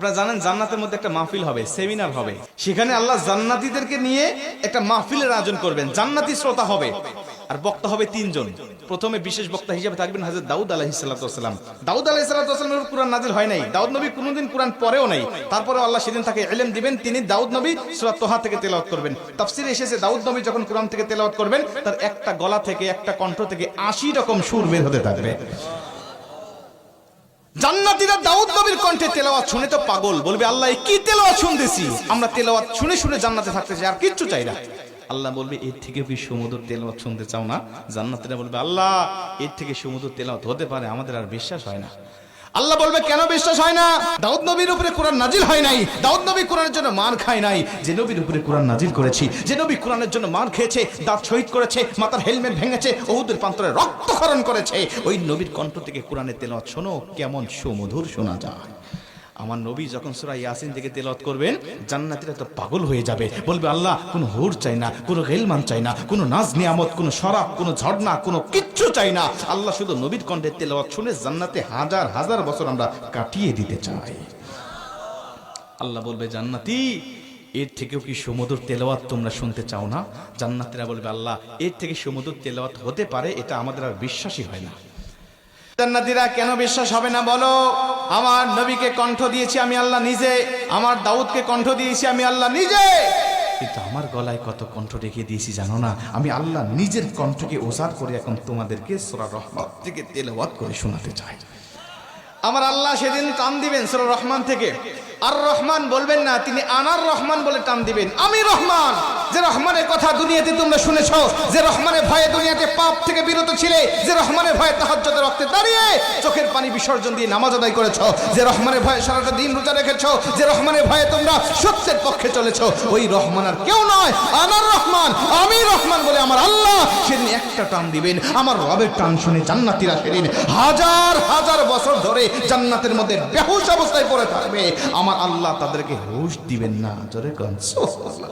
আপনারা জানেন জান্নাতের মধ্যে একটা মাহফিল হবে, সেমিনার হবে। সেখানে আল্লাহ জান্নাতীদেরকে নিয়ে একটা মাহফিলের আয়োজন করবেন। জান্নাতি শ্রোতা হবে আর বক্তা হবে 3 জন। প্রথমে বিশেষ বক্তা হিসেবে থাকবেন হযরত দাউদ আলাইহিস সালাম। দাউদ আলাইহিস সালামের কুরআন নাজিল হয় নাই, দাউদ নবী কোনোদিন কুরআন পড়েও নাই। তারপরে আল্লাহ সেদিন তাকে ইলম দিবেন, তিনি দাউদ নবী সূরা তোহা থেকে তেলাওয়াত করবেন। তাফসীরে এসেছে দাউদ নবী যখন কুরআন থেকে তেলাওয়াত করবেন তার একটা গলা থেকে, একটা কণ্ঠ থেকে 80 রকম সুর বের হতে থাকবে। জান্নাতীরা দাউদ নবীর কণ্ঠে তেলাওয়াত শুনে তো পাগল, বলবে আল্লাহ কি তেলাওয়াত শুনতেছি, আমরা তেলাওয়াত শুনে শুনে জান্নাতে থাকতে চাই, আর কিচ্ছু চাই না। আল্লাহ বলবে এর থেকে কি সুমধুর তেলাওয়াত শুনতে চাও না? জান্নাতীরা বলবে আল্লাহ এর থেকে সুমধুর তেলাওয়াত হতে পারে, আমাদের আর বিশ্বাস হয় না। আল্লাহ বলবে কেন বিশ্বাস হয় না? দাউদ নবীর উপরে কোরআন নাজিল হয় নাই, দাউদ নবী কোরআনের জন্য মার খায় নাই। যে নবীর উপরে কোরআন নাজিল করেছি, যে নবী কোরআনের জন্য মার খেয়েছে, দাঁত শহীদ করেছে, মাথার হেলমেট ভেঙেছে, উহুদের প্রান্তরে রক্তক্ষরণ করেছে, ওই নবীর কণ্ঠ থেকে কোরআনের তেলাওয়াত শোনো কেমন সুমধুর শোনা যায়। আমার নবী যখন সূরা ইয়াসিন থেকে তেলাওয়াত করবেন জান্নাতীরা তো পাগল হয়ে যাবে, বলবে আল্লাহ কোনো হুর চাই না, কোনো গেলমান চাই না, কোনো নাজ নিয়ামত, কোনো শরাব, কোনো ঝর্ণা, কোনো কিচ্ছু চাই না। আল্লাহ শুধু নবীর কণ্ঠে তেলাওয়াত শুনে জান্নাতে হাজার হাজার বছর আমরা কাটিয়ে দিতে চাই। আল্লাহ বলবে জান্নাতি এর থেকেও কি সুমধুর তেলাওয়াত তোমরা শুনতে চাও না? জান্নাতীরা বলবে আল্লাহ এর থেকে সুমধুর তেলাওয়াত হতে পারে, এটা আমাদের আর বিশ্বাসই হয় না। জান্নাতীরা কেন বিশ্বাস হবে না বলো? আমার নবীকে কণ্ঠ দিয়েছি আমি আল্লাহ নিজে, আমার দাউদকে কণ্ঠ দিয়েছি আমি আল্লাহ নিজে, কিন্তু আমার গলায় কত কণ্ঠ রেখে দিয়েছি জানো না? আমি আল্লাহ নিজের কণ্ঠকে ওসার করে এখন তোমাদেরকে সূরা রহমান থেকে তেলাওয়াত করে শোনাতে চাই। আমার আল্লাহ সেদিন টান দিবেন সূরা রহমান থেকে, আর রহমান বলবেন না, তিনি আনার রহমান বলে টান দিবেন। আমি রহমান, যে রহমানের কথা দুনিয়াতে তোমরা শুনেছো, যে রহমানের ভয়ে দুনিয়াতে পাপ থেকে বিরত ছিলে, যে রহমানের ভয়ে তাহাজ্জুদের ওয়াক্তে দাঁড়িয়ে চোখের পানি বিসর্জন দিয়ে নামাজ আদায় করেছো, যে রহমানের ভয়ে সারাটা দিন রোজা রেখেছো, যে রহমানের ভয়ে তোমরা সত্যের পক্ষে চলেছো, ওই রহমান আর কেউ নয়, আনার রহমান, আমি রহমান বলে আমার আল্লাহ সেদিন একটা টান দিবেন। আমার রবের টান শুনে জান্নাতীরা সেদিন হাজার হাজার বছর ধরে জান্নাতের মধ্যে বেহুশ অবস্থায় পড়ে থাকবে। আমার আল্লাহ তাদেরকে হুশ দিবেন না। জোরে কোন সুবহানাল্লাহ।